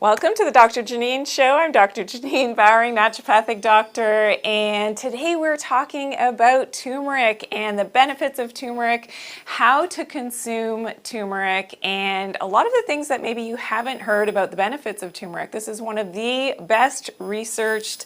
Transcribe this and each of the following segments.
Welcome to the Dr. Janine Show. I'm Dr. Janine Bowering, naturopathic doctor, and today we're talking about turmeric and the benefits of turmeric, how to consume turmeric, and a lot of the things that maybe you haven't heard about the benefits of turmeric. This is one of the best researched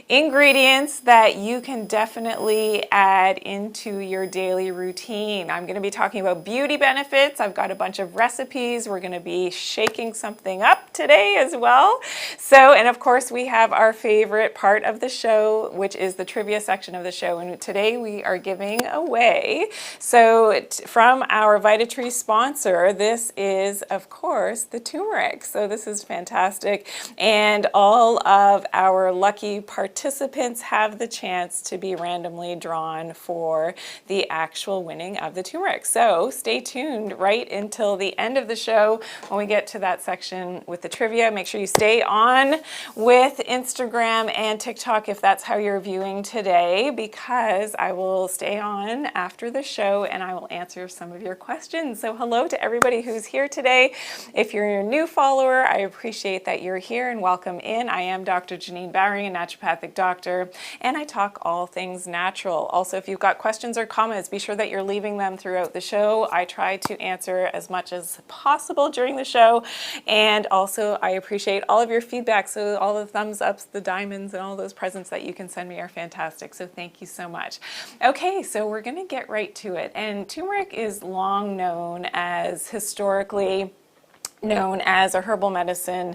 ingredients that you can definitely add into your daily routine. I'm going to be talking about beauty benefits. I've got a bunch of recipes. We're going to be shaking something up today as well. So, and of course we have our favorite part of the show, which is the trivia section of the show. And today we are giving away, from our VitaTree sponsor, this is of course the turmeric. So this is fantastic. And all of our lucky participants have the chance to be randomly drawn for the actual winning of the turmeric. So stay tuned right until the end of the show when we get to that section with the trivia. Make sure you stay on with Instagram and TikTok if that's how you're viewing today, because I will stay on after the show and I will answer some of your questions. So hello to everybody who's here today. If you're a new follower, I appreciate that you're here and welcome in. I am Dr. Janine Bowering, a naturopathic doctor, and I talk all things natural. Also, if you've got questions or comments, be sure that you're leaving them throughout the show. I try to answer as much as possible during the show, and also I appreciate all of your feedback. So all the thumbs ups, the diamonds, and all those presents that you can send me are fantastic. So thank you so much. Okay, so we're going to get right to it. And turmeric is long known as historically known as a herbal medicine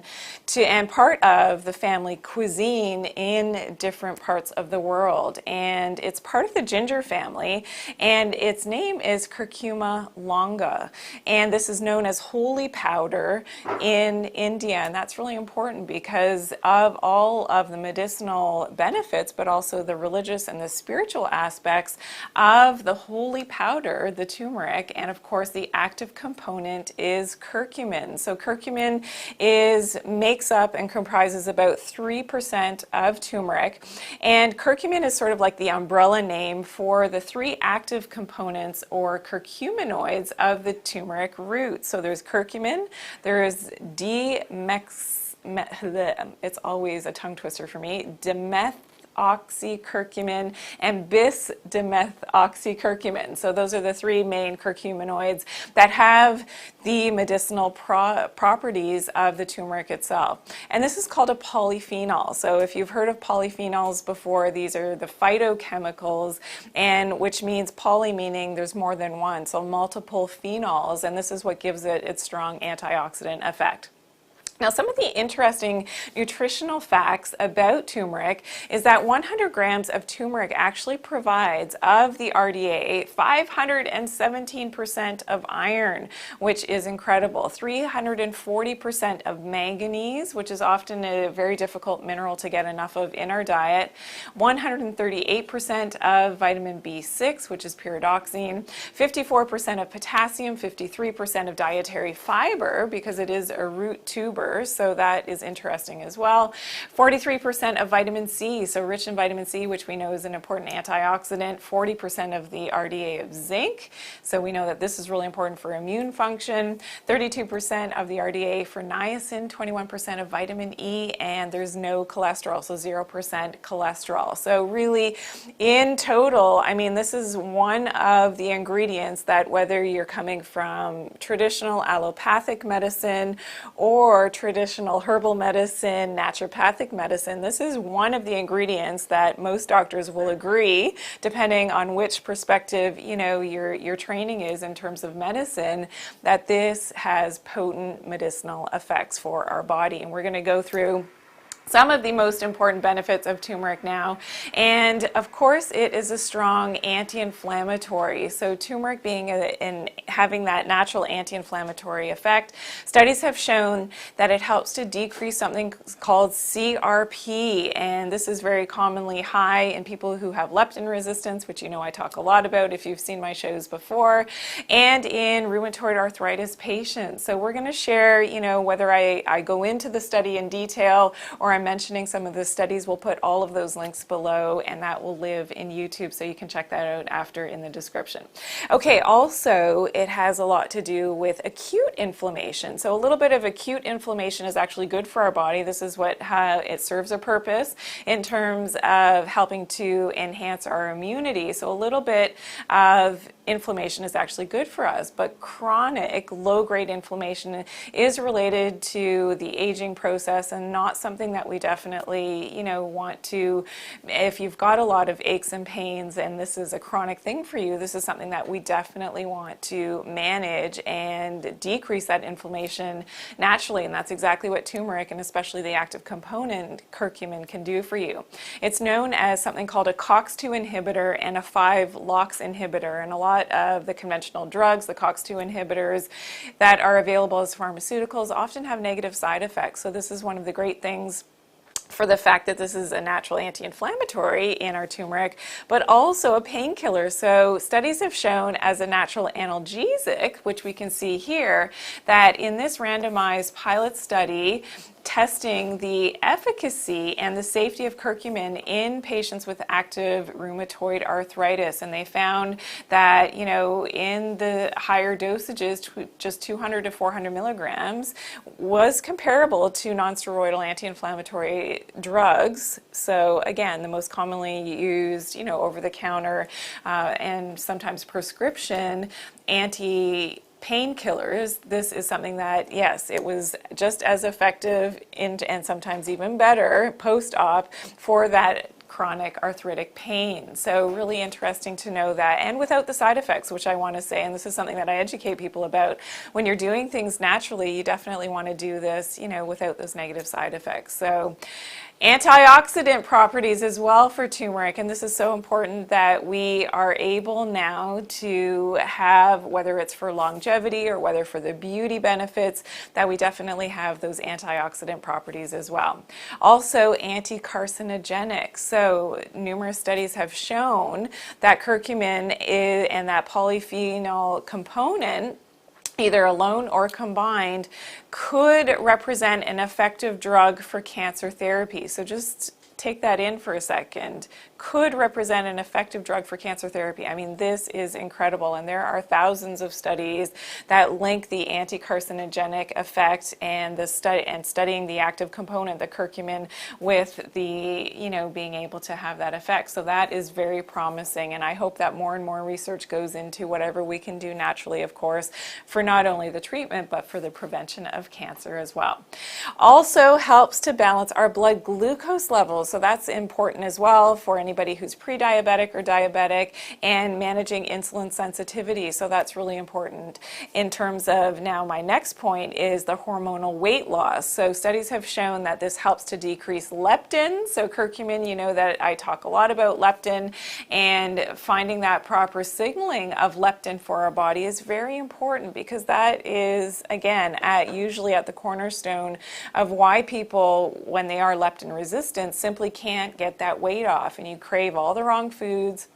and part of the family cuisine in different parts of the world. And it's part of the ginger family, and its name is Curcuma longa. And this is known as holy powder in India. And that's really important because of all of the medicinal benefits, but also the religious and the spiritual aspects of the holy powder, the turmeric. And of course, the active component is curcumin. So curcumin makes up and comprises about 3% of turmeric. And curcumin is sort of like the umbrella name for the three active components or curcuminoids of the turmeric root. So there's curcumin, there's it's always a tongue twister for me, oxycurcumin and bis-dimethoxycurcumin. So those are the three main curcuminoids that have the medicinal properties of the turmeric itself. And this is called a polyphenol. So if you've heard of polyphenols before, these are the phytochemicals, and which means poly meaning there's more than one, so multiple phenols, and this is what gives it its strong antioxidant effect. Now, some of the interesting nutritional facts about turmeric is that 100 grams of turmeric actually provides, of the RDA, 517% of iron, which is incredible, 340% of manganese, which is often a very difficult mineral to get enough of in our diet, 138% of vitamin B6, which is pyridoxine, 54% of potassium, 53% of dietary fiber, because it is a root tuber. So that is interesting as well. 43% of vitamin C, so rich in vitamin C, which we know is an important antioxidant. 40% of the RDA of zinc, so we know that this is really important for immune function. 32% of the RDA for niacin, 21% of vitamin E, and there's no cholesterol, so 0% cholesterol. So really, in total, I mean, this is one of the ingredients that, whether you're coming from traditional allopathic medicine or traditional herbal medicine, naturopathic medicine, this is one of the ingredients that most doctors will agree, depending on which perspective your training is in terms of medicine, that this has potent medicinal effects for our body. And we're going to go through some of the most important benefits of turmeric now. And of course, it is a strong anti-inflammatory. So turmeric having that natural anti-inflammatory effect, studies have shown that it helps to decrease something called CRP. And this is very commonly high in people who have leptin resistance, which I talk a lot about if you've seen my shows before, and in rheumatoid arthritis patients. So we're going to share, whether I go into the study in detail or or I'm mentioning some of the studies, we'll put all of those links below, and that will live in YouTube, so you can check that out after in the description. Okay, also it has a lot to do with acute inflammation. So a little bit of acute inflammation is actually good for our body. This is how it serves a purpose in terms of helping to enhance our immunity. So a little bit of inflammation is actually good for us, but chronic low-grade inflammation is related to the aging process and not something that we definitely, want to, if you've got a lot of aches and pains and this is a chronic thing for you, this is something that we definitely want to manage and decrease that inflammation naturally, and that's exactly what turmeric and especially the active component curcumin can do for you. It's known as something called a COX-2 inhibitor and a 5-LOX inhibitor, and a lot of the conventional drugs, the COX-2 inhibitors that are available as pharmaceuticals, often have negative side effects. So this is one of the great things for the fact that this is a natural anti-inflammatory in our turmeric, but also a painkiller. So studies have shown as a natural analgesic, which we can see here, that in this randomized pilot study, testing the efficacy and the safety of curcumin in patients with active rheumatoid arthritis. And they found that, in the higher dosages, just 200 to 400 milligrams, was comparable to nonsteroidal anti-inflammatory drugs. So again, the most commonly used, over-the-counter and sometimes prescription painkillers. This is something that, yes, it was just as effective and sometimes even better post-op for that chronic arthritic pain. So really interesting to know that, and without the side effects, which I want to say, and this is something that I educate people about, when you're doing things naturally, you definitely want to do this, without those negative side effects. So antioxidant properties as well for turmeric, and this is so important that we are able now to have, whether it's for longevity or whether for the beauty benefits, that we definitely have those antioxidant properties as well. Also anti-carcinogenic. So numerous studies have shown that curcumin and that polyphenol component, either alone or combined, could represent an effective drug for cancer therapy. So just take that in for a second. Could represent an effective drug for cancer therapy. I mean, this is incredible, and there are thousands of studies that link the anti-carcinogenic effect and studying the active component, the curcumin, with the being able to have that effect. So that is very promising, and I hope that more and more research goes into whatever we can do naturally, of course, for not only the treatment but for the prevention of cancer as well. Also helps to balance our blood glucose levels. So that's important as well for anybody who's pre-diabetic or diabetic, and managing insulin sensitivity. So that's really important in terms of, now my next point is the hormonal weight loss. So studies have shown that this helps to decrease leptin. So curcumin, that I talk a lot about leptin, and finding that proper signaling of leptin for our body is very important, because that is, again, usually at the cornerstone of why people, when they are leptin resistant, simply can't get that weight off, and you crave all the wrong foods.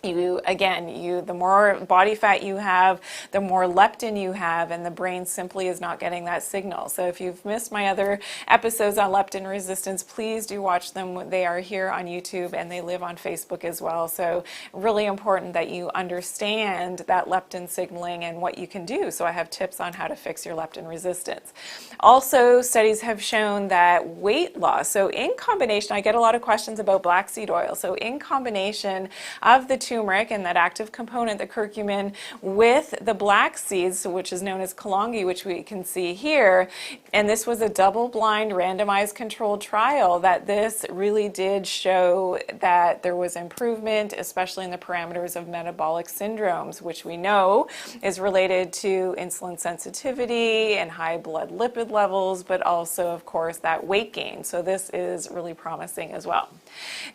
The more body fat you have, the more leptin you have, and the brain simply is not getting that signal. So if you've missed my other episodes on leptin resistance, please do watch them. They are here on YouTube and they live on Facebook as well. So really important that you understand that leptin signaling and what you can do. So I have tips on how to fix your leptin resistance. Also, studies have shown that weight loss, so in combination, I get a lot of questions about black seed oil. So in combination of the turmeric and that active component, the curcumin, with the black seeds, which is known as kalonji, which we can see here, and this was a double-blind randomized controlled trial, that this really did show that there was improvement, especially in the parameters of metabolic syndromes, which we know is related to insulin sensitivity and high blood lipid levels, but also, of course, that weight gain. So this is really promising as well.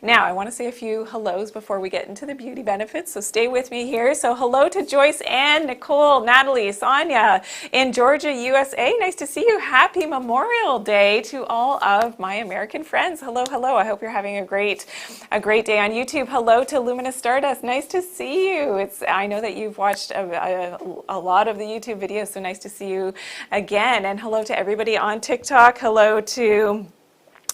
Now, I want to say a few hellos before we get into the beauty benefits, so stay with me here. So hello to Joyce, Ann, Nicole, Natalie, Sonia in Georgia, USA. Nice to see you. Happy Memorial Day to all of my American friends. Hello, hello. I hope you're having a great day on YouTube. Hello to Luminous Stardust. Nice to see you. I know that you've watched a lot of the YouTube videos, so nice to see you again. And hello to everybody on TikTok. Hello to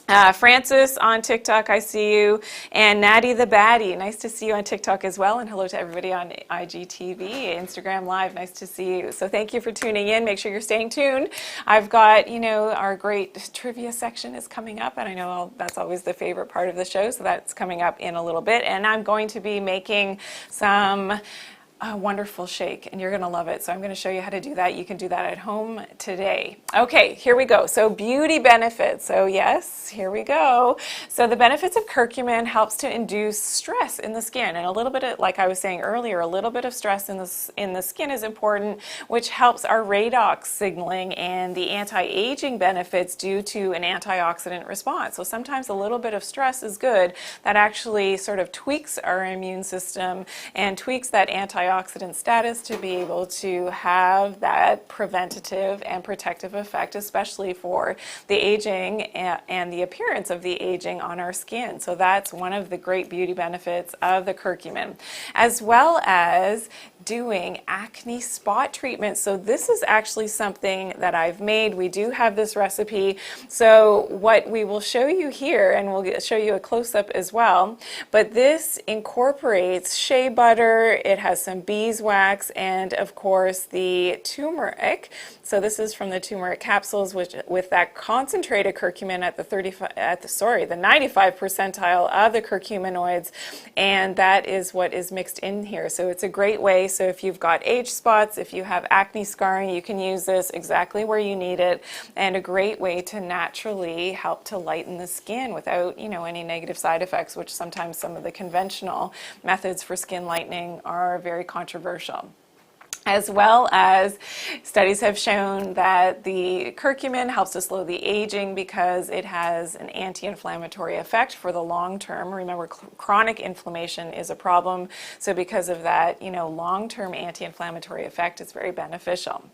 Francis on TikTok, I see you. And Natty the Baddie, nice to see you on TikTok as well. And hello to everybody on IGTV, Instagram Live, nice to see you. So thank you for tuning in. Make sure you're staying tuned. I've got, our great trivia section is coming up, and I know that's always the favorite part of the show, so that's coming up in a little bit. And I'm going to be making some a wonderful shake, and you're going to love it. So I'm going to show you how to do that. You can do that at home today. Okay, here we go. So beauty benefits. So yes, here we go. So the benefits of curcumin helps to induce stress in the skin, and a little bit of, like I was saying earlier, a little bit of stress in the skin is important, which helps our redox signaling and the anti-aging benefits due to an antioxidant response. So sometimes a little bit of stress is good. That actually sort of tweaks our immune system and tweaks that antioxidant status to be able to have that preventative and protective effect, especially for the aging and the appearance of the aging on our skin. So that's one of the great beauty benefits of the curcumin, as well as doing acne spot treatment. So this is actually something that I've made. We do have this recipe. So what we will show you here, and we'll show you a close-up as well, but this incorporates shea butter, it has some beeswax, and of course the turmeric. So this is from the turmeric capsules, which with that concentrated curcumin at the 95 percentile of the curcuminoids, and that is what is mixed in here. So it's a great way. So if you've got age spots, if you have acne scarring, you can use this exactly where you need it, and a great way to naturally help to lighten the skin without, any negative side effects, which sometimes some of the conventional methods for skin lightening are very controversial. As well as studies have shown that the curcumin helps to slow the aging because it has an anti-inflammatory effect for the long term. Remember, chronic inflammation is a problem, so because of that, long-term anti-inflammatory effect is very beneficial.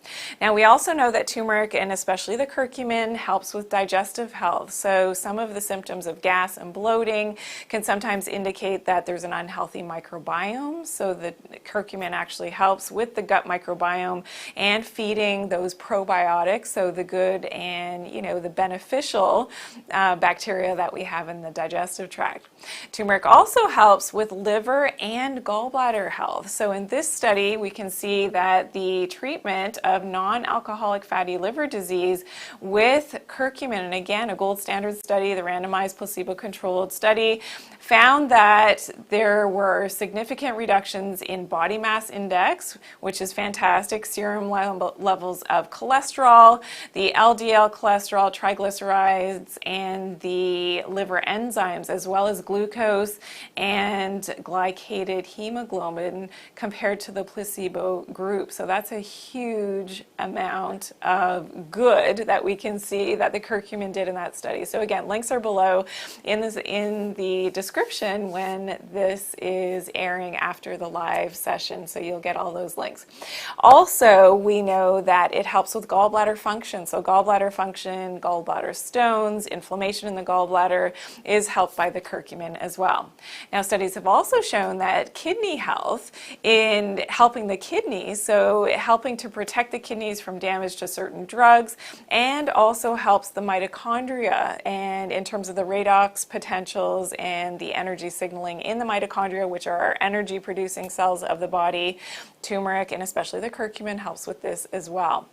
Now, we also know that turmeric, and especially the curcumin, helps with digestive health. So some of the symptoms of gas and bloating can sometimes indicate that there's an unhealthy microbiome. So the curcumin actually helps with the gut microbiome and feeding those probiotics, so the good and the beneficial bacteria that we have in the digestive tract. Turmeric also helps with liver and gallbladder health. So in this study, we can see that the treatment of non-alcoholic fatty liver disease with curcumin, and again, a gold standard study, the randomized placebo-controlled study, found that there were significant reductions in body mass index, which is fantastic, serum levels of cholesterol, the LDL cholesterol, triglycerides, and the liver enzymes, as well as glucose and glycated hemoglobin compared to the placebo group. So that's a huge amount of good that we can see that the curcumin did in that study. So again, links are below in the description when this is airing after the live session, so you'll get all those links. Also, we know that it helps with gallbladder function. So gallbladder function, gallbladder stones, inflammation in the gallbladder is helped by the curcumin as well. Now, studies have also shown that kidney health, in helping the kidneys, so helping to protect the kidneys from damage to certain drugs, and also helps the mitochondria, and in terms of the redox potentials and the energy signaling in the mitochondria, which are our energy producing cells of the body. Turmeric, and especially the curcumin, helps with this as well.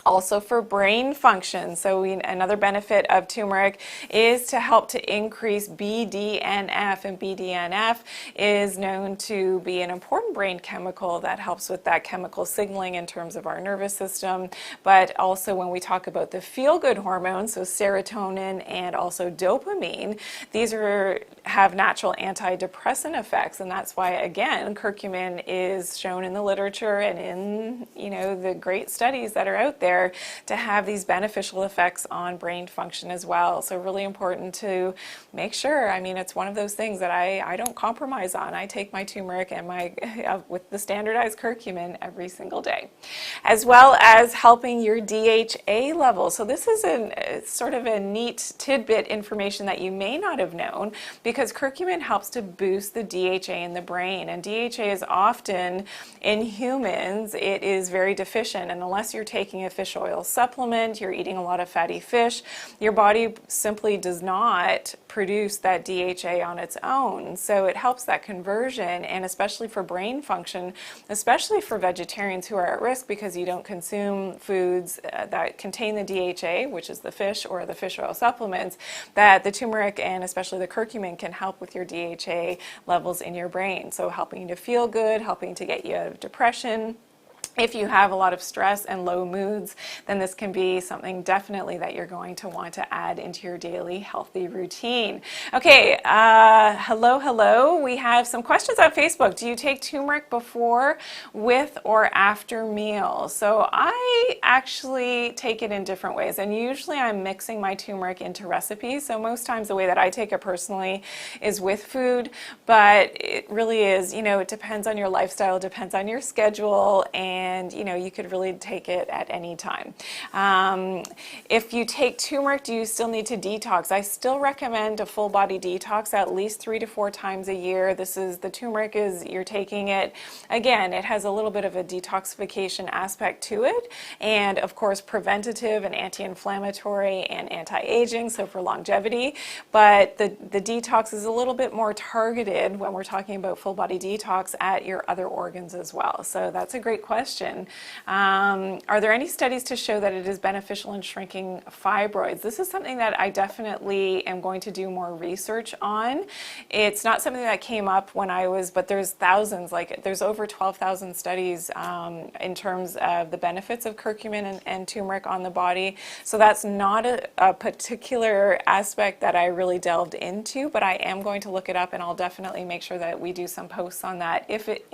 Also for brain function, so another benefit of turmeric is to help to increase BDNF, and BDNF is known to be an important brain chemical that helps with that chemical signaling in terms of our nervous system, but also when we talk about the feel-good hormones, so serotonin and also dopamine, these have natural antidepressant effects, and that's why, again, curcumin is shown in the literature and in the great studies that are out there to have these beneficial effects on brain function as well. So really important to make sure. I mean, it's one of those things that I don't compromise on. I take my turmeric and my with the standardized curcumin every single day, as well as helping your DHA level. So this is sort of a neat tidbit information that you may not have known, because curcumin helps to boost the DHA in the brain, and DHA is often in humans, it is very deficient, and unless you're taking a fish oil supplement, you're eating a lot of fatty fish, your body simply does not produce that DHA on its own. So it helps that conversion, and especially for brain function, especially for vegetarians who are at risk because you don't consume foods that contain the DHA, which is the fish or the fish oil supplements, that the turmeric and especially the curcumin can help with your DHA levels in your brain. So helping you to feel good, helping to get you out of depression. If you have a lot of stress and low moods, then this can be something definitely that you're going to want to add into your daily healthy routine. Okay, hello. We have some questions on Facebook. Do you take turmeric before, with, or after meals? So I actually take it in different ways, and usually I'm mixing my turmeric into recipes. So most times the way that I take it personally is with food, but it really is, it depends on your lifestyle, depends on your schedule, and you could really take it at any time. If you take turmeric, do you still need to detox? I still recommend a full body detox at least 3 to 4 times a year. The turmeric you're taking it. Again, it has a little bit of a detoxification aspect to it, and of course preventative and anti-inflammatory and anti-aging, so for longevity. But the detox is a little bit more targeted when we're talking about full body detox at your other organs as well. So that's a great question. Are there any studies to show that it is beneficial in shrinking fibroids? This is something that I definitely am going to do more research on. It's not something that came up when but there's thousands, there's over 12,000 studies in terms of the benefits of curcumin and turmeric on the body. So that's not a particular aspect that I really delved into, but I am going to look it up, and I'll definitely make sure that we do some posts on that if it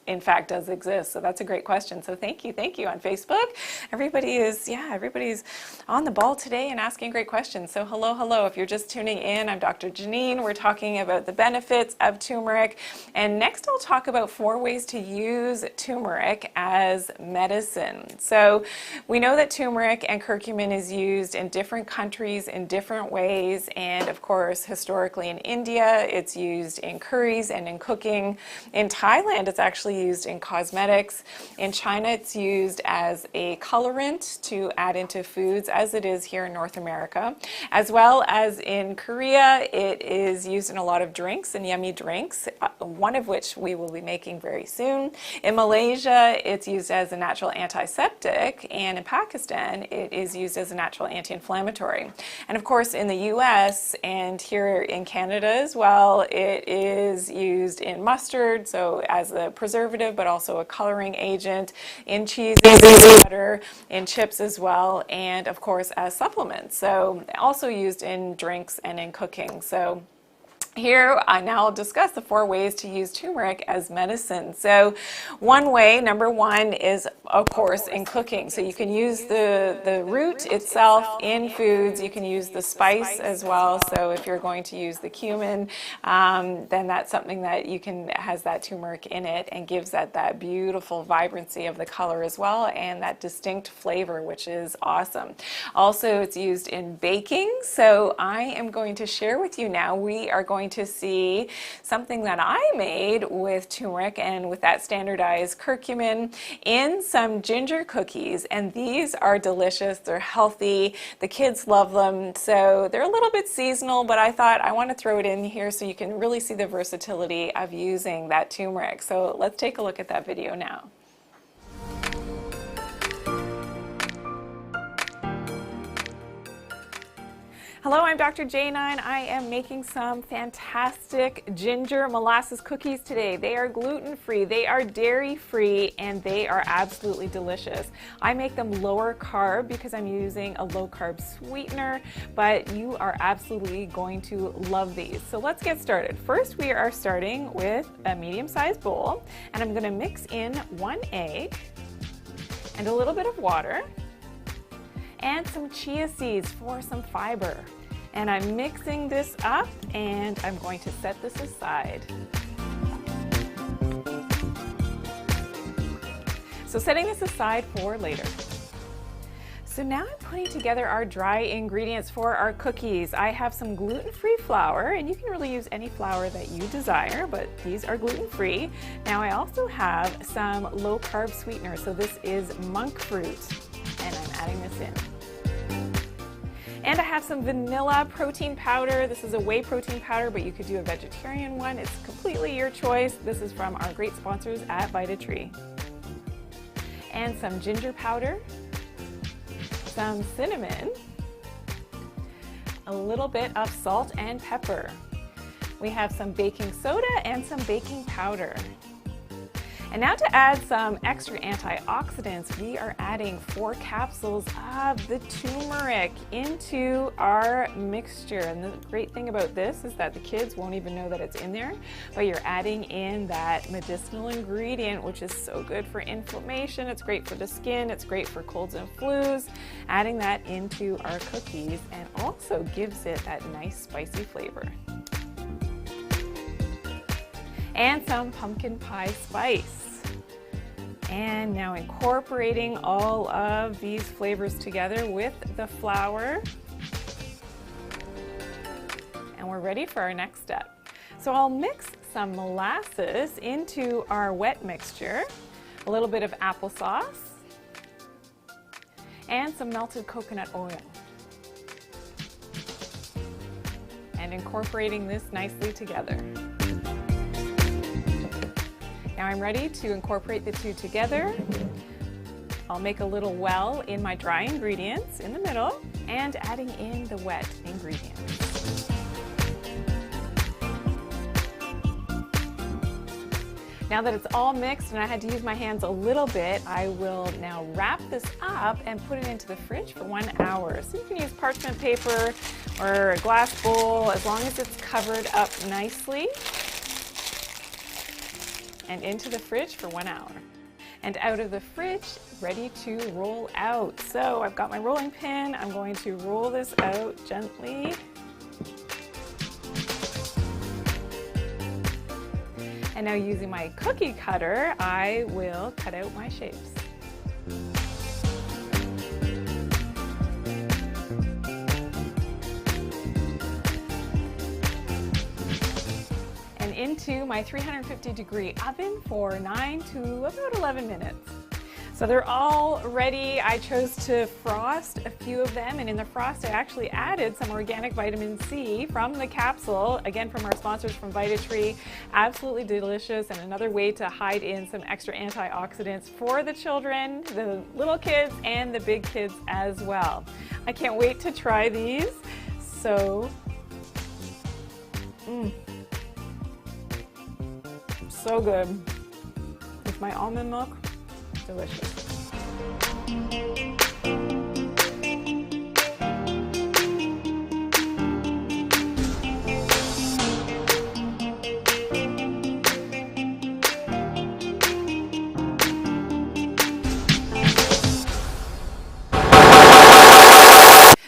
in fact does exist. So that's a great question. So thank you on Facebook. Everybody's on the ball today and asking great questions. So hello. If you're just tuning in, I'm Dr. Janine. We're talking about the benefits of turmeric. And next I'll talk about 4 ways to use turmeric as medicine. So we know that turmeric and curcumin is used in different countries in different ways. And of course, historically in India, it's used in curries and in cooking. In Thailand, it's actually used in cosmetics. In China, it's used as a colorant to add into foods, as it is here in North America. As well as in Korea, it is used in a lot of drinks and yummy drinks, one of which we will be making very soon. In Malaysia, it's used as a natural antiseptic, and in Pakistan, it is used as a natural anti-inflammatory. And of course, in the US and here in Canada as well, it is used in mustard, so as a preservative, but also a coloring agent, in cheeses, butter, in chips as well, and of course as supplements. So also used in drinks and in cooking. So here I now discuss the 4 ways to use turmeric as medicine. So one way, number 1, is of course in cooking. So you can use the root itself in foods. You can use the spice as well. So if you're going to use the cumin, then that's something that has that turmeric in it and gives that beautiful vibrancy of the color as well, and that distinct flavor, which is awesome. Also, it's used in baking. So I am going to share with you now, we are going to see something that I made with turmeric and with that standardized curcumin in some ginger cookies, and these are delicious. They're healthy. The kids love them. So they're a little bit seasonal, but I thought I want to throw it in here so you can really see the versatility of using that turmeric. So let's take a look at that video now. Hello, I'm Dr. J9. I am making some fantastic ginger molasses cookies today. They are gluten-free, they are dairy-free, and they are absolutely delicious. I make them lower carb because I'm using a low-carb sweetener, but you are absolutely going to love these. So let's get started. First, we are starting with a medium-sized bowl, and I'm going to mix in 1 egg and a little bit of water and some chia seeds for some fiber. And I'm mixing this up, and I'm going to set this aside. So setting this aside for later. So now I'm putting together our dry ingredients for our cookies. I have some gluten-free flour, and you can really use any flour that you desire, but these are gluten-free. Now I also have some low-carb sweetener, so this is monk fruit. and I'm adding this in. And I have some vanilla protein powder. This is a whey protein powder, but you could do a vegetarian one. It's completely your choice. This is from our great sponsors at VitaTree. And some ginger powder, some cinnamon, a little bit of salt and pepper. We have some baking soda and some baking powder. And now to add some extra antioxidants, we are adding 4 capsules of the turmeric into our mixture. And the great thing about this is that the kids won't even know that it's in there, but you're adding in that medicinal ingredient, which is so good for inflammation. It's great for the skin. It's great for colds and flus. Adding that into our cookies and also gives it that nice spicy flavor. And some pumpkin pie spice. And now incorporating all of these flavors together with the flour. And we're ready for our next step. So I'll mix some molasses into our wet mixture, a little bit of applesauce, and some melted coconut oil. And incorporating this nicely together. Now I'm ready to incorporate the two together. I'll make a little well in my dry ingredients in the middle and adding in the wet ingredients. Now that it's all mixed and I had to use my hands a little bit, I will now wrap this up and put it into the fridge for 1 hour. So you can use parchment paper or a glass bowl as long as it's covered up nicely. And into the fridge for 1 hour. And out of the fridge, ready to roll out. So I've got my rolling pin. I'm going to roll this out gently. And now using my cookie cutter, I will cut out my shapes. Into my 350-degree oven for 9 to about 11 minutes. So they're all ready. I chose to frost a few of them, and in the frost I actually added some organic vitamin C from the capsule, again from our sponsors from VitaTree. Absolutely delicious, and another way to hide in some extra antioxidants for the children, the little kids, and the big kids as well. I can't wait to try these. So, so good. With my almond milk, delicious.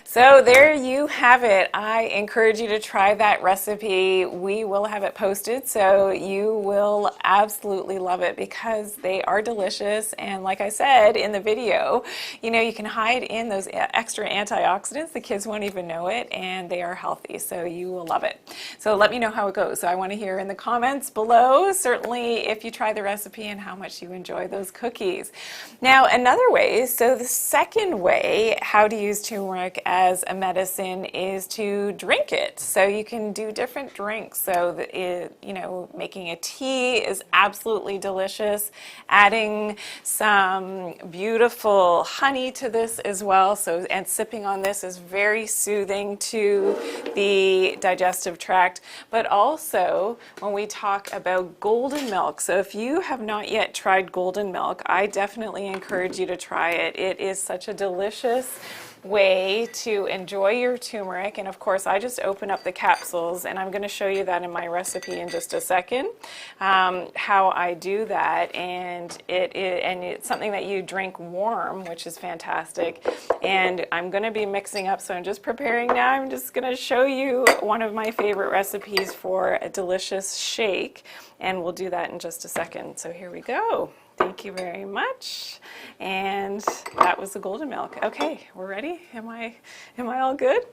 So there you have it. I encourage you to try that recipe. We will have it posted, so you will absolutely love it because they are delicious. And like I said in the video, you know, you can hide in those extra antioxidants. The kids won't even know it, and they are healthy, so you will love it. So let me know how it goes. So I want to hear in the comments below, certainly if you try the recipe and how much you enjoy those cookies. Now, another way, so the second way how to use turmeric as a medicine is to drink it. So you can do different drinks. So you know, making a tea is absolutely delicious. Adding some beautiful honey to this as well. So, and sipping on this is very soothing to the digestive tract. But also when we talk about golden milk. So if you have not yet tried golden milk, I definitely encourage you to try it. It is such a delicious way to enjoy your turmeric. And of course I just open up the capsules, and I'm going to show you that in my recipe in just a second, how I do that. And it's something that you drink warm, which is fantastic. And I'm going to be mixing up, so I'm just preparing now. I'm just going to show you one of my favorite recipes for a delicious shake, and we'll do that in just a second. So here we go. Thank you very much. And that was was the golden milk. Okay, we're ready. Am I all good?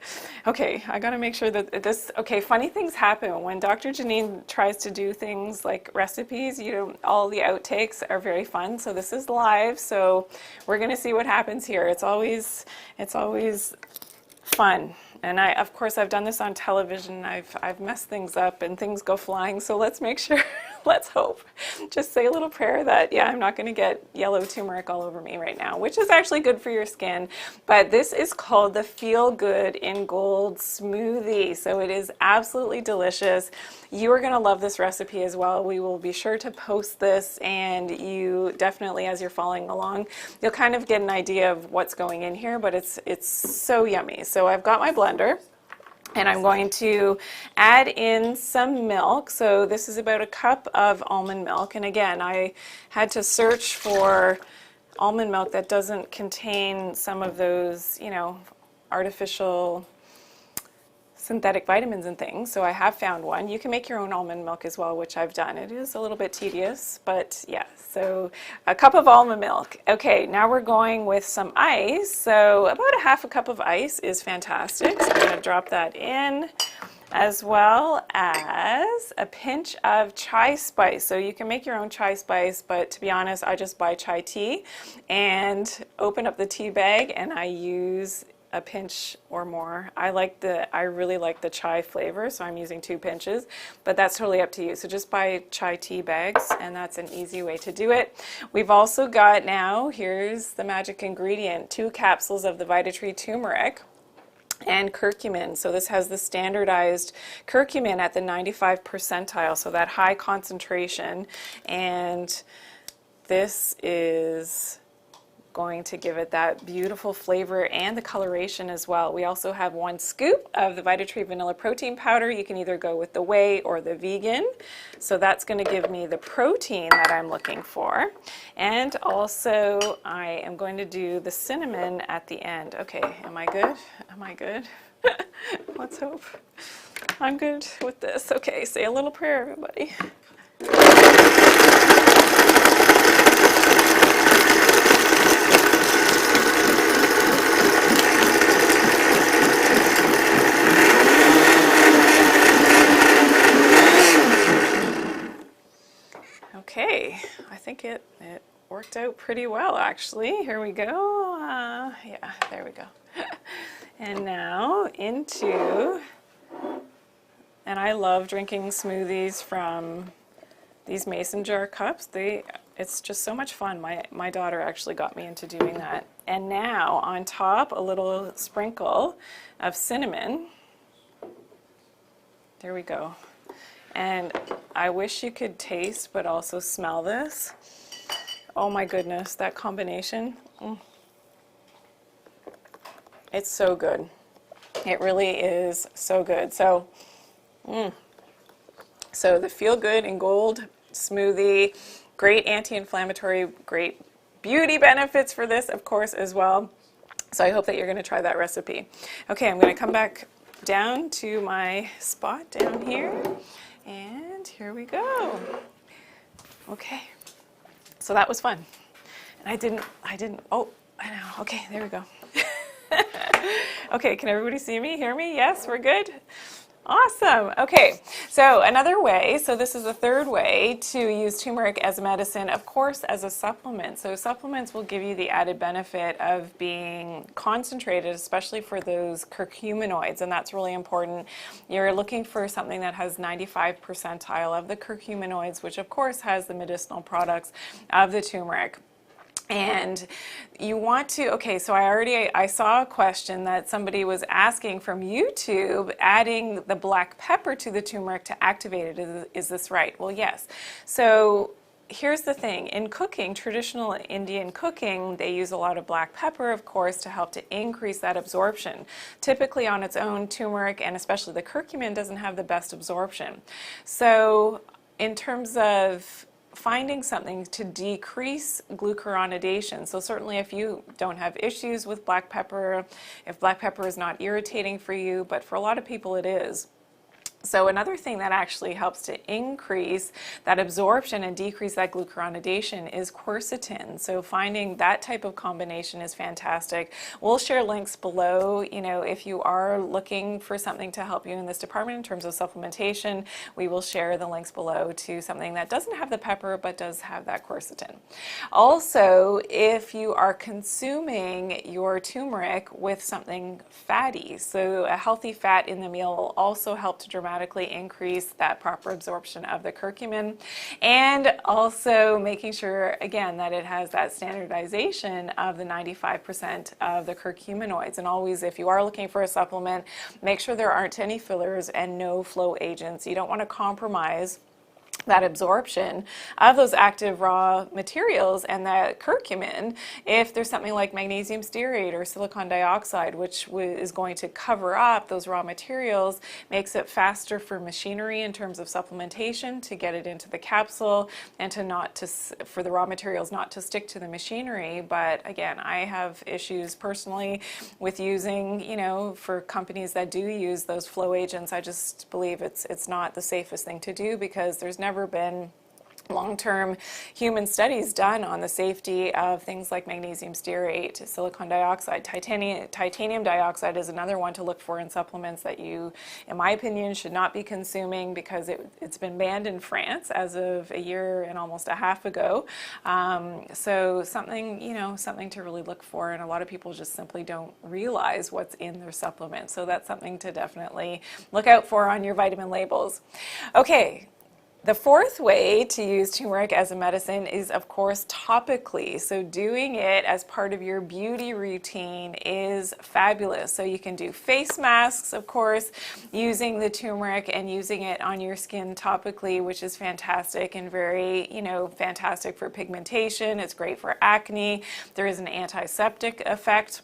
Okay, I gotta make sure that this, okay, funny things happen when Dr. Janine tries to do things like recipes, you know, all the outtakes are very fun. So this is live, so we're gonna see what happens here. It's always fun. And of course, I've done this on television. I've messed things up and things go flying. So let's make sure, let's hope. Just say a little prayer that, yeah, I'm not going to get yellow turmeric all over me right now, which is actually good for your skin. But this is called the Feel Good in Gold Smoothie. So it is absolutely delicious. You are going to love this recipe as well. We will be sure to post this, and you definitely, as you're following along, you'll kind of get an idea of what's going in here, but it's so yummy. So I've got my blender, and I'm going to add in some milk. So this is about a cup of almond milk. And again, I had to search for almond milk that doesn't contain some of those, you know, artificial synthetic vitamins and things. So I have found one. You can make your own almond milk as well, which I've done. It is a little bit tedious, but yeah. So a cup of almond milk. Okay, now we're going with some ice. So about a half a cup of ice is fantastic. So I'm going to drop that in, as well as a pinch of chai spice. So you can make your own chai spice, but to be honest, I just buy chai tea and open up the tea bag and I use a pinch or more. I really like the chai flavor, so I'm using 2 pinches, but that's totally up to you. So just buy chai tea bags, and that's an easy way to do it. We've also got now, here's the magic ingredient, 2 capsules of the Vitatree turmeric and curcumin. So this has the standardized curcumin at the 95 percentile, so that high concentration, and this is going to give it that beautiful flavor and the coloration as well. We also have 1 scoop of the Vitatree vanilla protein powder. You can either go with the whey or the vegan. So that's going to give me the protein that I'm looking for. And also I am going to do the cinnamon at the end. Okay, am I good? Am I good? Let's hope. I'm good with this. Okay, say a little prayer, everybody. Okay, I think it worked out pretty well, actually. Here we go. Yeah, there we go. And now into, and I love drinking smoothies from these mason jar cups. It's just so much fun. My daughter actually got me into doing that. And now on top, a little sprinkle of cinnamon. There we go. And I wish you could taste but also smell this. Oh my goodness, that combination. It's so good. It really is so good. So, so the Feel Good in Gold smoothie, great anti-inflammatory, great beauty benefits for this, of course, as well. So I hope that you're going to try that recipe. Okay, I'm going to come back down to my spot down here. And here we go. Okay, so that was fun. And I didn't, oh, I know. Okay, there we go. Okay, can everybody see me, hear me? Yes, we're good? Awesome. Okay, so another way, so this is the third way to use turmeric as a medicine, of course, as a supplement. So supplements will give you the added benefit of being concentrated, especially for those curcuminoids, and that's really important. You're looking for something that has 95 percentile of the curcuminoids, which of course has the medicinal products of the turmeric. And you want to, okay, so I saw a question that somebody was asking from YouTube, adding the black pepper to the turmeric to activate it. Is this right? Well, yes. So here's the thing. In cooking, traditional Indian cooking, they use a lot of black pepper, of course, to help to increase that absorption. Typically on its own, turmeric, and especially the curcumin, doesn't have the best absorption. So in terms of finding something to decrease glucuronidation. So certainly if you don't have issues with black pepper, if black pepper is not irritating for you, but for a lot of people it is, So another thing that actually helps to increase that absorption and decrease that glucuronidation is quercetin. So finding that type of combination is fantastic. We'll share links below, if you are looking for something to help you in this department in terms of supplementation, we will share the links below to something that doesn't have the pepper but does have that quercetin. Also, if you are consuming your turmeric with something fatty, so a healthy fat in the meal will also help to dramatically increase that proper absorption of the curcumin, and also making sure again that it has that standardization of the 95% of the curcuminoids. And always, if you are looking for a supplement, make sure there aren't any fillers and no flow agents. You don't want to compromise that absorption of those active raw materials and that curcumin if there's something like magnesium stearate or silicon dioxide, which is going to cover up those raw materials, makes it faster for machinery in terms of supplementation to get it into the capsule and for the raw materials not to stick to the machinery. But again, I have issues personally with using, for companies that do use those flow agents. I just believe it's not the safest thing to do, because there's never been long-term human studies done on the safety of things like magnesium stearate, silicon dioxide. Titanium dioxide is another one to look for in supplements that you, in my opinion, should not be consuming, because it's been banned in France as of a year and almost a half ago. So something to really look for, and a lot of people just simply don't realize what's in their supplements. So that's something to definitely look out for on your vitamin labels. Okay. The fourth way to use turmeric as a medicine is, of course, topically. So doing it as part of your beauty routine is fabulous. So you can do face masks, of course, using the turmeric and using it on your skin topically, which is fantastic and very, fantastic for pigmentation. It's great for acne. There is an antiseptic effect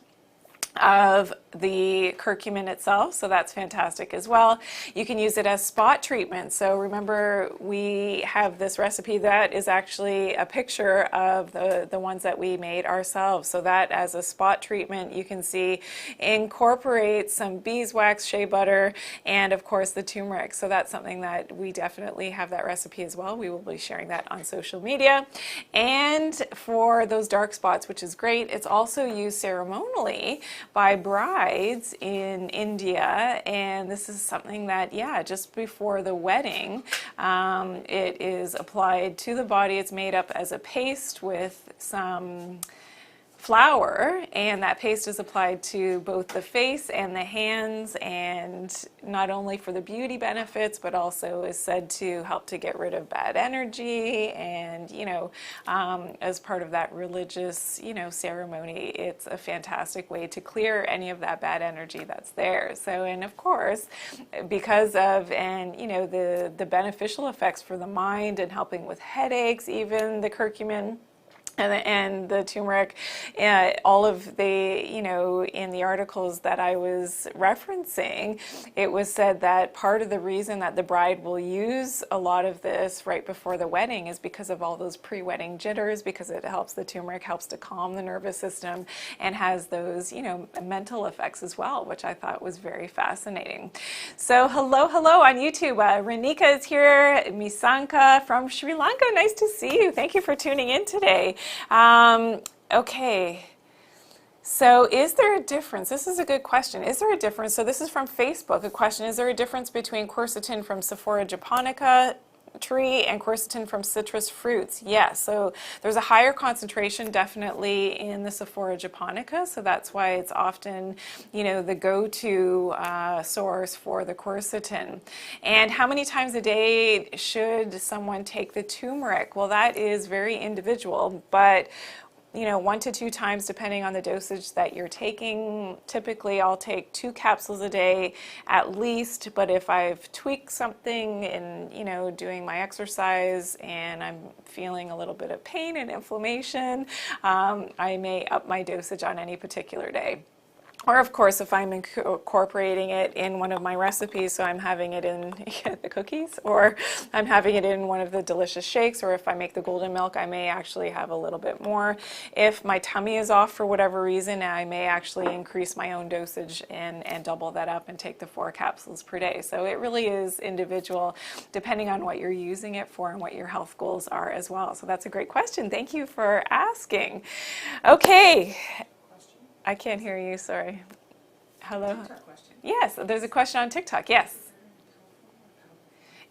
of the curcumin itself, so that's fantastic as well. You can use it as spot treatment. So remember, we have this recipe that is actually a picture of the ones that we made ourselves. So that as a spot treatment, you can see incorporates some beeswax, shea butter, and of course the turmeric. So that's something that we definitely have that recipe as well. We will be sharing that on social media. And for those dark spots, which is great, it's also used ceremonially by brides in India, and this is something that, just before the wedding, it is applied to the body. It's made up as a paste with some flour, and that paste is applied to both the face and the hands, and not only for the beauty benefits, but also is said to help to get rid of bad energy, and as part of that religious ceremony, it's a fantastic way to clear any of that bad energy that's there. So, and of course, because of the beneficial effects for the mind and helping with headaches, even the curcumin and the turmeric, all of the, in the articles that I was referencing, it was said that part of the reason that the bride will use a lot of this right before the wedding is because of all those pre-wedding jitters, because the turmeric helps to calm the nervous system and has those, mental effects as well, which I thought was very fascinating. So hello on YouTube. Renika is here, Misanka from Sri Lanka. Nice to see you. Thank you for tuning in today. Okay, so is there a difference? This is a good question. Is there a difference? So this is from Facebook, a question. Is there a difference between quercetin from Sephora japonica tree and quercetin from citrus fruits? Yes, so there's a higher concentration definitely in the Sephora japonica, so that's why it's often, the go-to source for the quercetin. And how many times a day should someone take the turmeric? Well, that is very individual, but 1 to 2 times depending on the dosage that you're taking. Typically, I'll take 2 capsules a day at least, but if I've tweaked something in, doing my exercise and I'm feeling a little bit of pain and inflammation, I may up my dosage on any particular day. Or of course, if I'm incorporating it in one of my recipes, so I'm having it in the cookies, or I'm having it in one of the delicious shakes, or if I make the golden milk, I may actually have a little bit more. If my tummy is off for whatever reason, I may actually increase my own dosage and double that up and take the 4 capsules per day. So it really is individual depending on what you're using it for and what your health goals are as well. So that's a great question. Thank you for asking. Okay. I can't hear you, sorry. Hello? Yes, there's a question on TikTok, yes.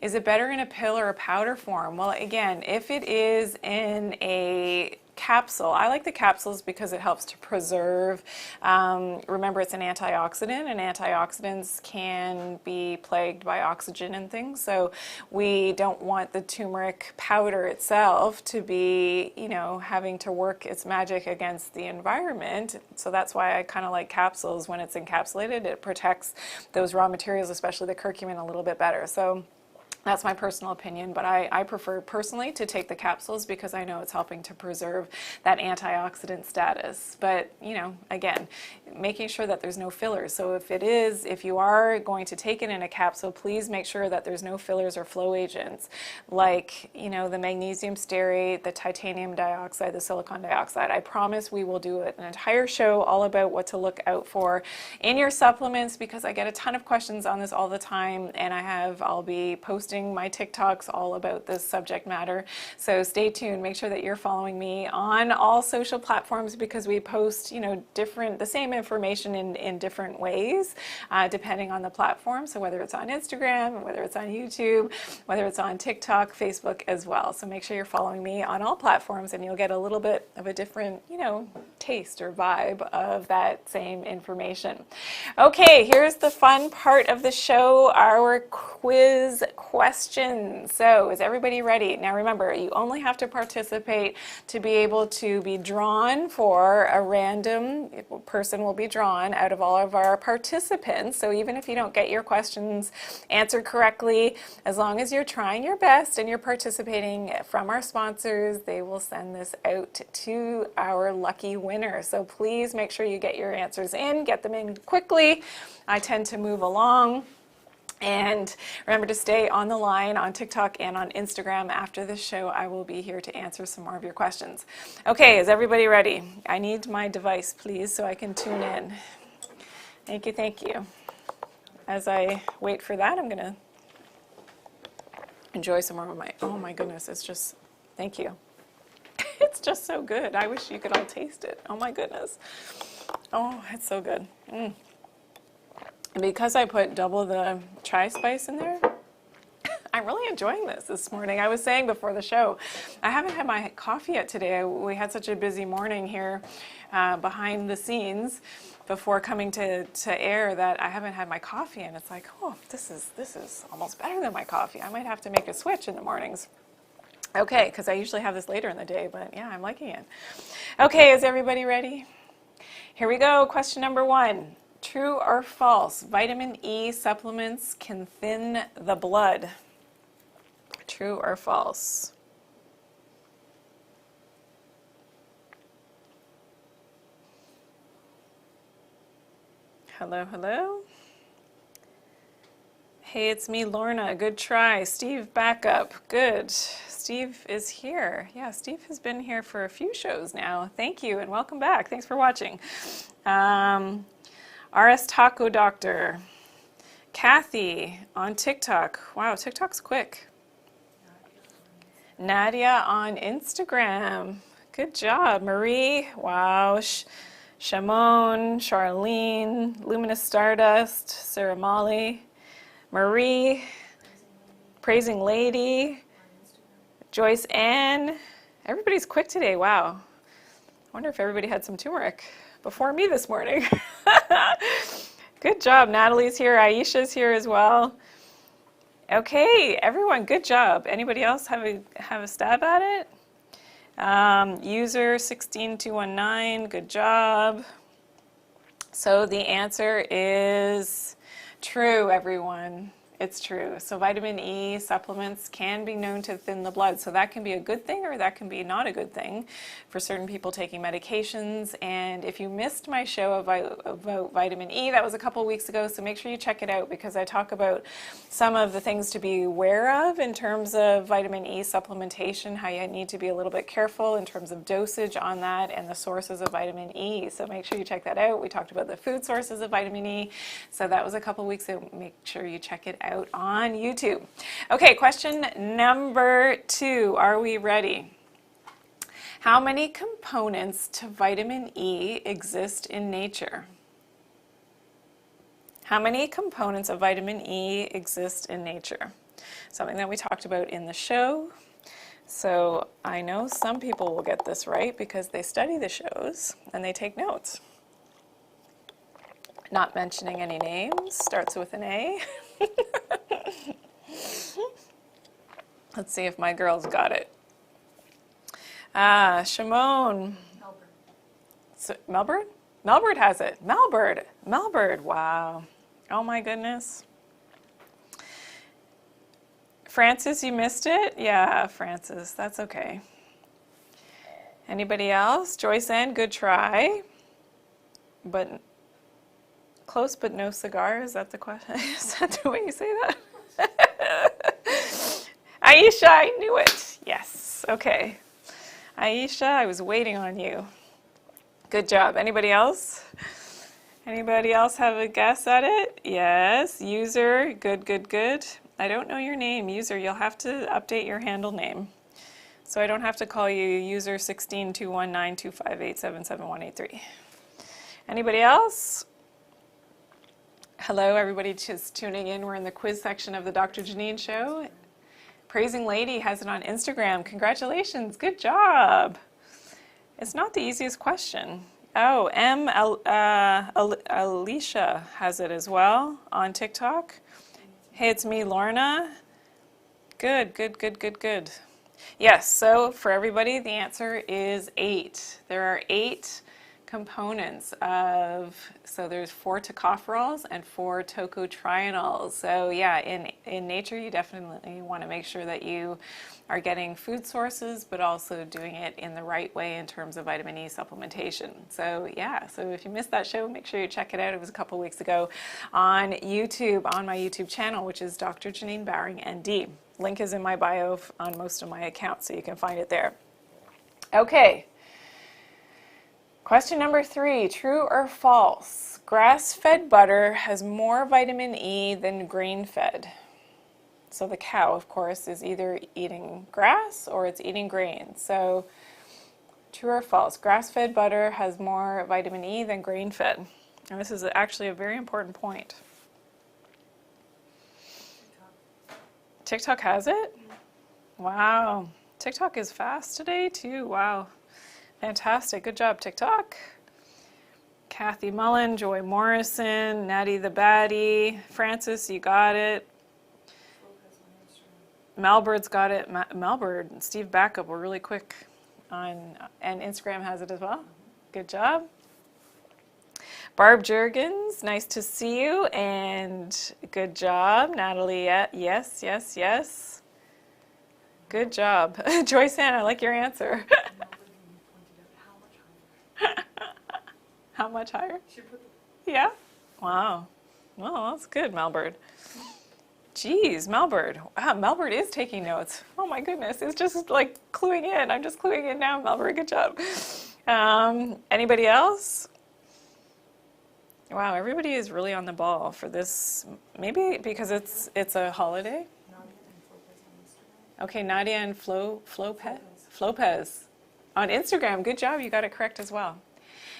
Is it better in a pill or a powder form? Well, again, if it is in a capsule, I like the capsules because it helps to preserve. Remember, it's an antioxidant, and antioxidants can be plagued by oxygen and things. So we don't want the turmeric powder itself to be, you know, having to work its magic against the environment. So that's why I kind of like capsules. When it's encapsulated, it protects those raw materials, especially the curcumin, a little bit better. So that's my personal opinion, but I prefer personally to take the capsules because I know it's helping to preserve that antioxidant status. But, you know, again, making sure that there's no fillers. So if you are going to take it in a capsule, please make sure that there's no fillers or flow agents like, you know, the magnesium stearate, the titanium dioxide, the silicon dioxide. I promise we will do an entire show all about what to look out for in your supplements because I get a ton of questions on this all the time, and I'll be posting my TikToks all about this subject matter. So stay tuned. Make sure that you're following me on all social platforms because we post, you know, the same information in different ways, depending on the platform. So whether it's on Instagram, whether it's on YouTube, whether it's on TikTok, Facebook as well. So make sure you're following me on all platforms and you'll get a little bit of a different, you know, taste or vibe of that same information. Okay, here's the fun part of the show, our quiz questions. So is everybody ready? Now remember, you only have to participate to be able to be drawn for a random person will be drawn out of all of our participants. So even if you don't get your questions answered correctly, as long as you're trying your best and you're participating from our sponsors, they will send this out to our lucky winner. So please make sure you get your answers in, get them in quickly. I tend to move along. And remember to stay on the line on TikTok and on Instagram. After this show, I will be here to answer some more of your questions. Okay, is everybody ready? I need my device, please, so I can tune in. Thank you, thank you. As I wait for that, I'm going to enjoy some more of oh my goodness, it's just, thank you. It's just so good. I wish you could all taste it. Oh my goodness. Oh, it's so good. And because I put double the chai spice in there, I'm really enjoying this morning. I was saying before the show, I haven't had my coffee yet today. We had such a busy morning here behind the scenes before coming to air that I haven't had my coffee, and it's like, oh, this is almost better than my coffee. I might have to make a switch in the mornings. Okay, because I usually have this later in the day, but yeah, I'm liking it. Okay, is everybody ready? Here we go. Question number 1. True or false? Vitamin E supplements can thin the blood. True or false? Hello, hello. Hey, it's me, Lorna. Good try. Steve, back up. Good. Steve is here. Yeah, Steve has been here for a few shows now. Thank you and welcome back. Thanks for watching. RS Taco Doctor. Kathy on TikTok. Wow, TikTok's quick. Nadia on Instagram. Good job. Marie. Wow. Shamon, Charlene, Luminous Stardust, Sarah Molly, Marie, Praising Lady, Joyce Ann. Everybody's quick today. Wow. I wonder if everybody had some turmeric before me this morning. Good job. Natalie's here. Aisha's here as well. Okay, everyone, good job. Anybody else have a stab at it? User 16219, good job. So the answer is true, everyone. It's true. So vitamin E supplements can be known to thin the blood. So that can be a good thing or that can be not a good thing for certain people taking medications. And if you missed my show about vitamin E, that was a couple weeks ago. So make sure you check it out because I talk about some of the things to be aware of in terms of vitamin E supplementation, how you need to be a little bit careful in terms of dosage on that and the sources of vitamin E. So make sure you check that out. We talked about the food sources of vitamin E. So that was a couple weeks ago. Make sure you check it out on YouTube. Okay, question number 2. Are we ready? How many components to vitamin E exist in nature? How many components of vitamin E exist in nature? Something that we talked about in the show. So I know some people will get this right because they study the shows and they take notes. Not mentioning any names, starts with an A. Let's see if my girls got it. Shimon. Melbourne. So, Melbourne? Melbourne has it. Melbourne, wow. Oh my goodness. Francis, you missed it? Yeah, Francis, that's okay. Anybody else? Joyce Ann, good try. But close but no cigar, is that the question? Is that the way you say that? Aisha, I knew it. Yes, okay. Aisha, I was waiting on you. Good job. Anybody else? Anybody else have a guess at it? Yes. User, good. I don't know your name, user. You'll have to update your handle name. So I don't have to call you user 16219258778183. Anybody else? Hello, everybody just tuning in. We're in the quiz section of the Dr. Janine Show. Praising Lady has it on Instagram. Congratulations, good job. It's not the easiest question. Oh, Alicia has it as well on TikTok. Hey, it's me, Lorna. Good. Yes, so for everybody, the answer is 8. There are 8 components of, so there's 4 tocopherols and 4 tocotrienols. So yeah, in nature, you definitely want to make sure that you are getting food sources, but also doing it in the right way in terms of vitamin E supplementation. So yeah, so if you missed that show, make sure you check it out. It was a couple weeks ago on YouTube, on my YouTube channel, which is Dr. Janine Bowring, ND. Link is in my bio on most of my accounts, so you can find it there. Okay. Question number 3, true or false? Grass-fed butter has more vitamin E than grain-fed. So the cow, of course, is either eating grass or it's eating grain. So true or false? Grass-fed butter has more vitamin E than grain-fed. And this is actually a very important point. TikTok has it? Wow. TikTok is fast today too. Wow. Fantastic. Good job, TikTok. Kathy Mullen, Joy Morrison, Natty the Baddie, Francis, you got it. Malbird's got it. Malbird, Steve Backup were really quick on, and Instagram has it as well. Good job. Barb Jurgens, nice to see you, and good job. Natalie, yes. Good job. Joyce Ann, I like your answer. How much higher? Yeah? Wow. Well, that's good, Malbird. Geez, Malbird. Wow, Malbird is taking notes. Oh my goodness, it's just like cluing in. I'm just cluing in now, Malbird. Good job. Anybody else? Wow, everybody is really on the ball for this. Maybe because it's a holiday. Okay, Nadia and Flopez on Instagram. Good job, you got it correct as well.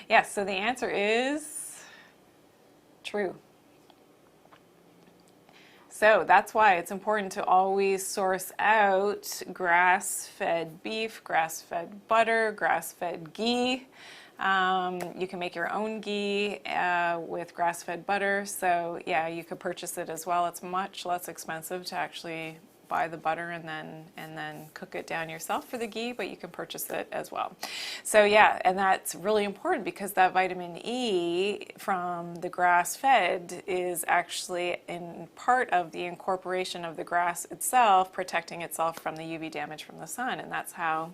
Yes, so the answer is true. So that's why it's important to always source out grass-fed beef, grass-fed butter, grass-fed ghee. You can make your own ghee with grass-fed butter. So yeah, you could purchase it as well. It's much less expensive to actually buy the butter and then cook it down yourself for the ghee, but you can purchase it as well. So yeah, and that's really important because that vitamin E from the grass-fed is actually in part of the incorporation of the grass itself, protecting itself from the UV damage from the sun, and that's how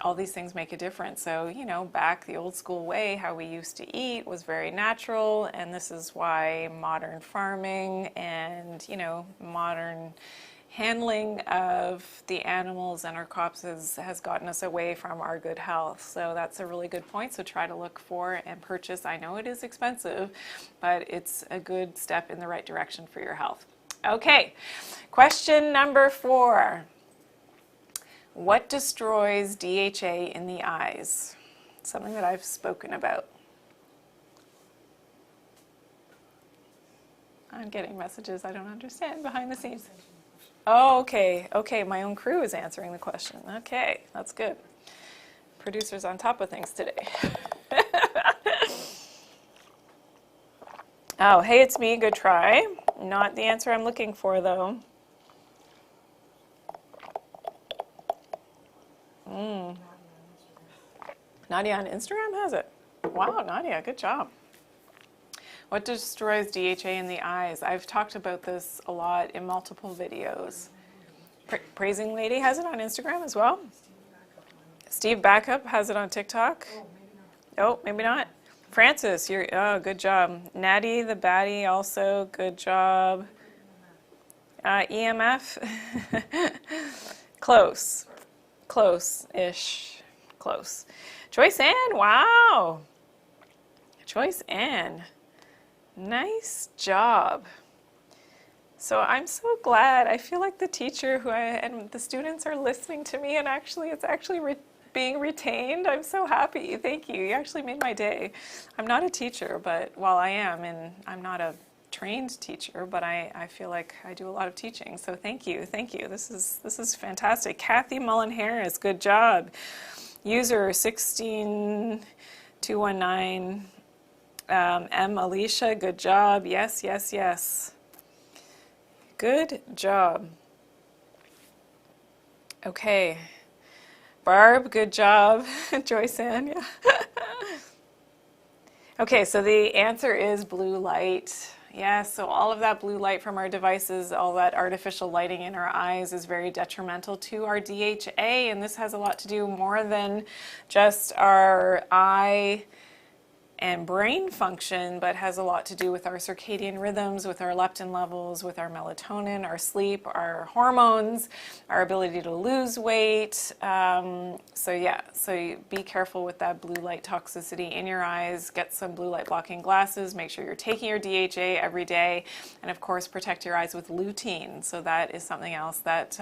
all these things make a difference. So, you know, back the old school way, how we used to eat was very natural, and this is why modern farming and, you know, modern handling of the animals and our crops has gotten us away from our good health. So that's a really good point. So try to look for and purchase. I know it is expensive, but it's a good step in the right direction for your health. Okay, question number 4. What destroys DHA in the eyes? Something that I've spoken about. I'm getting messages I don't understand behind the scenes. Oh, okay. Okay, my own crew is answering the question. Okay, that's good. Producer's on top of things today. Oh, hey, it's me. Good try. Not the answer I'm looking for, though. Nadia on Instagram has it. Wow, Nadia, good job. What destroys DHA in the eyes? I've talked about this a lot in multiple videos. Praising Lady has it on Instagram as well. Steve Backup has it on TikTok. Oh, maybe not. Francis, good job. Natty the Baddie also, good job. EMF, close-ish, close. Joyce Ann, wow. Joyce Ann. Nice job. So I'm so glad. I feel like the teacher and the students are listening to me, and it's actually being retained. I'm so happy. Thank you. You actually made my day. I'm not a teacher, but I am, and I'm not a trained teacher, but I feel like I do a lot of teaching. So thank you. Thank you. This is fantastic. Kathy Mullen Harris, good job. User 16219. M. Alicia, good job. Yes, yes, yes. Good job. Okay. Barb, good job. Joyce Ann, yeah. Okay, so the answer is blue light. Yes, so all of that blue light from our devices, all that artificial lighting in our eyes is very detrimental to our DHA, and this has a lot to do more than just our eye and brain function, but has a lot to do with our circadian rhythms, with our leptin levels, with our melatonin, our sleep, our hormones, our ability to lose weight. So be careful with that blue light toxicity in your eyes. Get some blue light blocking glasses. Make sure you're taking your DHA every day, and of course protect your eyes with lutein. So that is something else that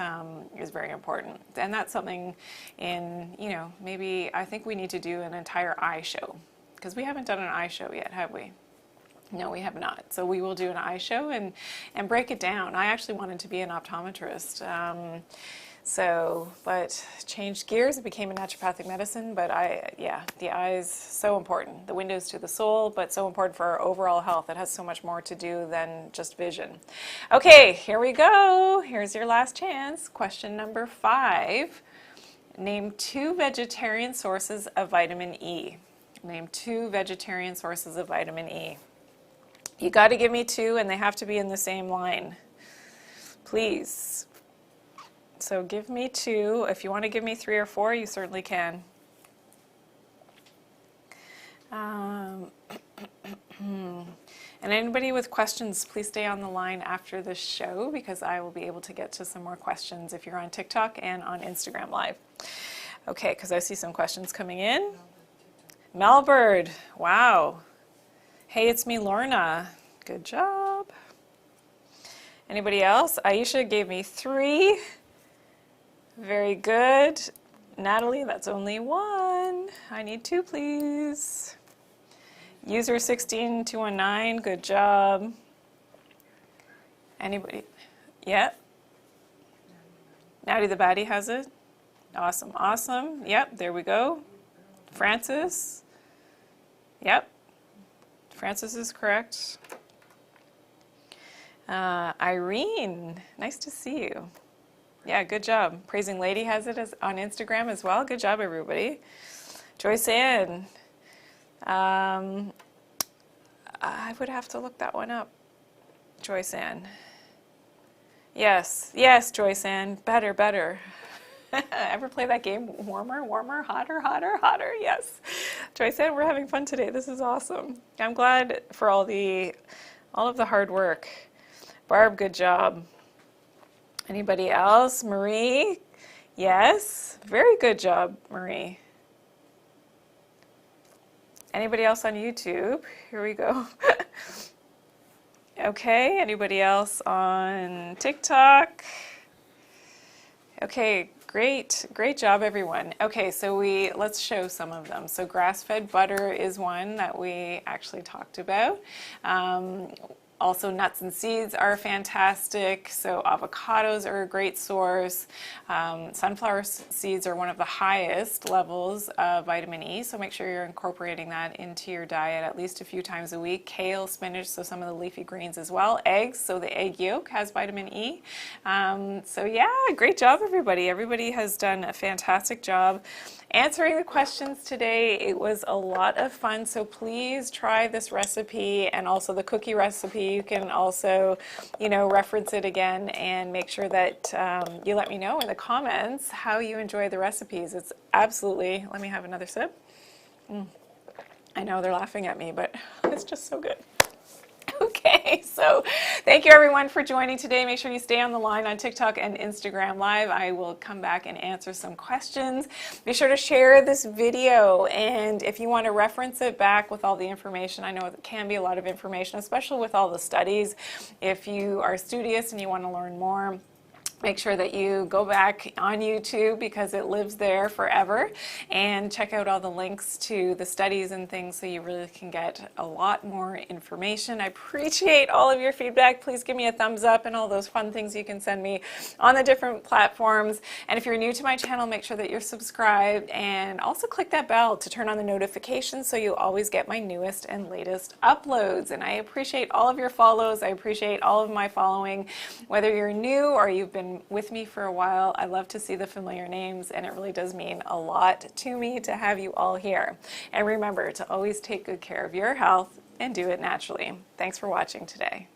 is very important, and that's something maybe I think we need to do an entire eye show. Because we haven't done an eye show yet, have we? No, we have not. So we will do an eye show and break it down. I actually wanted to be an optometrist. But changed gears and became a naturopathic medicine. But the eyes, so important. The windows to the soul, but so important for our overall health. It has so much more to do than just vision. Okay, here we go. Here's your last chance. Question number 5. Name 2 vegetarian sources of vitamin E. Name 2 vegetarian sources of vitamin E. You got to give me 2, and they have to be in the same line. Please. So give me 2. If you want to give me 3 or 4, you certainly can. And anybody with questions, please stay on the line after the show, because I will be able to get to some more questions if you're on TikTok and on Instagram Live. Okay, because I see some questions coming in. Melbird, wow. Hey, it's me, Lorna. Good job. Anybody else? Aisha gave me 3. Very good. Natalie, that's only 1. I need 2, please. User 16219, good job. Anybody? Yeah? Natty the Baddie has it. Awesome, awesome. Yep, there we go. Francis. Yep. Francis is correct. Irene, nice to see you. Yeah, good job. Praising Lady has it on Instagram as well. Good job, everybody. Joyce Ann. I would have to look that one up. Joyce Ann. Yes, yes, Joyce Ann. Better, better. Ever play that game? Warmer, warmer, hotter, hotter, hotter. Yes. Joyce Ann, we're having fun today. This is awesome. I'm glad for all of the hard work. Barb, good job. Anybody else? Marie? Yes. Very good job, Marie. Anybody else on YouTube? Here we go. Okay, anybody else on TikTok? Okay, great job, everyone. Okay, so let's show some of them. So grass-fed butter is one that we actually talked about. Also, nuts and seeds are fantastic. So avocados are a great source. Sunflower seeds are one of the highest levels of vitamin E, so make sure you're incorporating that into your diet at least a few times a week. Kale, spinach, so some of the leafy greens as well. Eggs, so the egg yolk has vitamin E. So yeah, great job, everybody. Everybody has done a fantastic job answering the questions today. It was a lot of fun, so please try this recipe and also the cookie recipe. You can also, reference it again and make sure that you let me know in the comments how you enjoy the recipes. It's absolutely, let me have another sip. I know they're laughing at me, but it's just so good. Okay, so thank you everyone for joining today. Make sure you stay on the line on TikTok and Instagram Live. I will come back and answer some questions. Be sure to share this video, and if you want to reference it back with all the information, I know it can be a lot of information, especially with all the studies. If you are studious and you want to learn more, make sure that you go back on YouTube because it lives there forever, and check out all the links to the studies and things so you really can get a lot more information. I appreciate all of your feedback. Please give me a thumbs up and all those fun things you can send me on the different platforms. And if you're new to my channel, make sure that you're subscribed and also click that bell to turn on the notifications so you always get my newest and latest uploads. And I appreciate all of your follows. I appreciate all of my following. Whether you're new or you've been with me for a while, I love to see the familiar names, and it really does mean a lot to me to have you all here. And remember to always take good care of your health and do it naturally. Thanks for watching today.